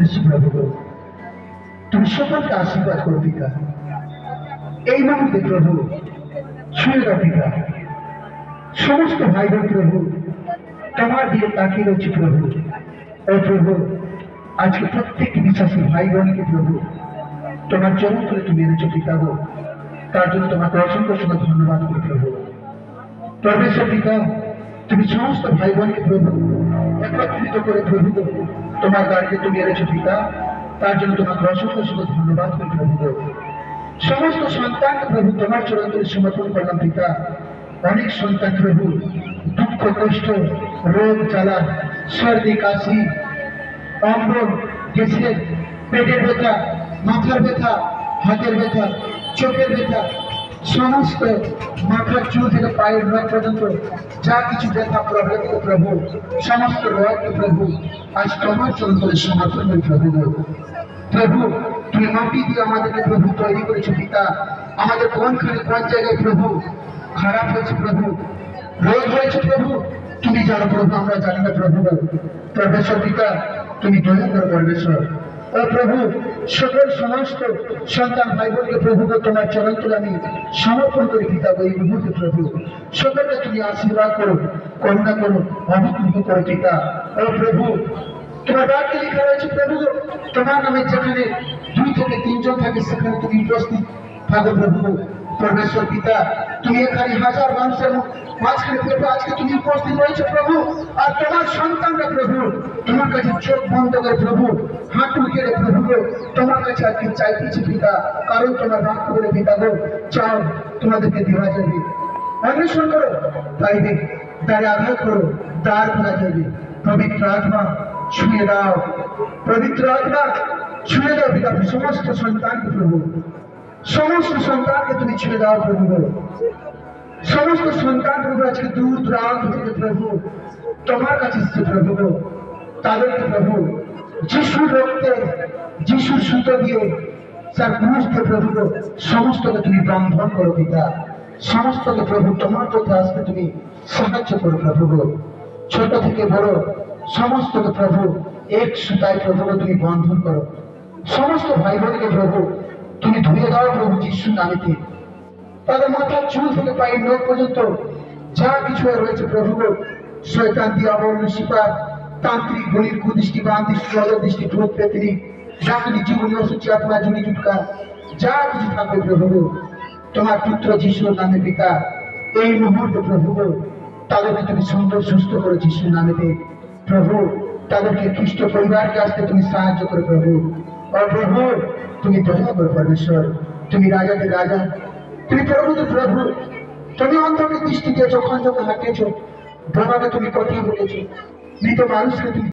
করেছি প্রভু। তুমি সকলকে আশীর্বাদ করো পিতা। এই মুহূর্তে প্রভু ছুঁয়ে দাও পিতা। সমস্ত ভাই বোন প্রভু তোমার দিকে তাকিয়ে রয়েছে প্রভু। ও প্রভু, আজকে প্রত্যেকটি বিশ্বাসী ভাই বোনকে প্রভু তোমার চরণ করে তুমি এনেছো পিতা গো। তার জন্য তোমাকে অসংখ্য অসংখ্য ধন্যবাদ করি প্রভু। পরমেশ্বর পিতা, তুমি সমস্ত ভাই বোনকে প্রভু একত্রিত করে প্রভু তোমার দ্বারকে তুমি এনেছো পিতা। তার জন্য তোমাকে অসংখ্য অসংখ্য ধন্যবাদ করি প্রভু। সমস্ত সন্তানকে প্রভু তোমার চরণ করে সমর্পণ করলাম পিতা। অনেক সন্তান প্রভু দুঃখ কষ্ট রোগ জ্বালা সর্দি কাশি অম্বল গ্যাসের পেটের ব্যথা মাথার ব্যথা হাতের ব্যথা চোখের ব্যথা সমস্ত মাথার চুল থেকে পায়ের নখ পর্যন্ত যা কিছু ব্যথা প্রবলেম প্রভু সমস্ত রোগকে প্রভু আজ তোমার চরণ করে সমর্পণ করি প্রভু। প্রভু তুমি মাটি দিয়ে আমাদেরকে প্রভু তৈরি করেছো পিতা। আমাদের কোনখানে কোন জায়গায় প্রভু খারাপ হয়েছে প্রভু, রোগ হয়েছে প্রভু তুমি জানো প্রভু, আমরা জানি না প্রভু। পরমেশ্বর পিতা তুমি দয়া করো পরমেশ্বর। ও প্রভু, সকল সমস্ত সন্তান ভাই বোনকে প্রভু তোমার চরণ তুলে আমি সমর্পণ করি পিতা এই মুহূর্তে প্রভু। সকলকে তুমি আশীর্বাদ করো, করুণা করো, অনুগ্রহ করো পিতা। ও প্রভু, তোমার বাক্যে লেখা রয়েছে প্রভু তোমার নামে যেখানে 2 থেকে 3 জন থাকে সেখানে তুমি উপস্থিত থাকো প্রভু। পরমেশ্বর পিতা, তুমি এখানে হাজার মানুষের মাঝখানে প্রভু আজকে তুমি উপস্থিত রয়েছে প্রভু। আর তোমার সন্তানরা প্রভু তোমার কাছে চোখ বন্ধ করে প্রভু হাঁটু গেড়ে প্রভু তোমার কাছে আজকে চাইতেছি পিতা। কারণ তোমার বাক্য বলে পিতা গো, চাও তোমাদেরকে দেওয়া যাবে, অন্বেষণ করো পাইবে, দ্বারে আঘাত করো দ্বার খোলা যাবে। পবিত্র আত্মা ছুঁয়ে দাও, পবিত্র আত্মা ছুঁয়ে দাও পিতা সমস্ত সন্তানকে প্রভু। সমস্ত সন্তানকে তুমি ছুঁয়ে দাও প্রভু। সমস্ত সন্তান প্রভু আজকে দূর দূরান্ত থেকে প্রভু তোমার কাছে এসছে প্রভু। তাদেরকে প্রভু যিশুর রক্তে যিশুর সুতো দিয়ে তার ক্রুশকে প্রভু সমস্তকে তুমি বন্ধন করো পিতা। সমস্তকে প্রভু তোমার পথে আসতে তুমি সাহায্য করো প্রভু। ছোট থেকে বড় সমস্তকে প্রভু এক সুতায় প্রভু তুমি বন্ধন করো। সমস্ত ভাই বোনকে প্রভু তুমি ধুয়ে দাও প্রভু যিশুর নামেতে। তাদের মাথার চুল থেকে পায়ের নখ পর্যন্ত যা কিছু রয়েছে প্রভু শয়তান দিয়ে আবরণ শিকার তান্ত্রিক গলির কুদৃষ্টি বান দৃষ্টি অদৃষ্টি ভূত পেতনি ডাকনি জীবনী অসুচি আত্মা জুনি চুটকা যা কিছু থাকবে প্রভু তোমার পুত্র যিশুর নামে পিতা এই মুহূর্তে প্রভু তাদেরকে তুমি সুন্দর সুস্থ করে যিশুর নামেতে প্রভু। তাদেরকে খ্রিস্ট পরিবারকে আসতে তুমি সাহায্য করে প্রভু। আর প্রভু তুমি দয়া করো পরমেশ্বর, তুমি রাজাদের রাজা, তুমি প্রভুদের প্রভু। তুমি অন্তরের দৃষ্টি দিয়েছো, খন্ডকে হাঁটিয়েছো, বাবাকে তুমি কথা বলেছো, মৃত মানুষকে তুমি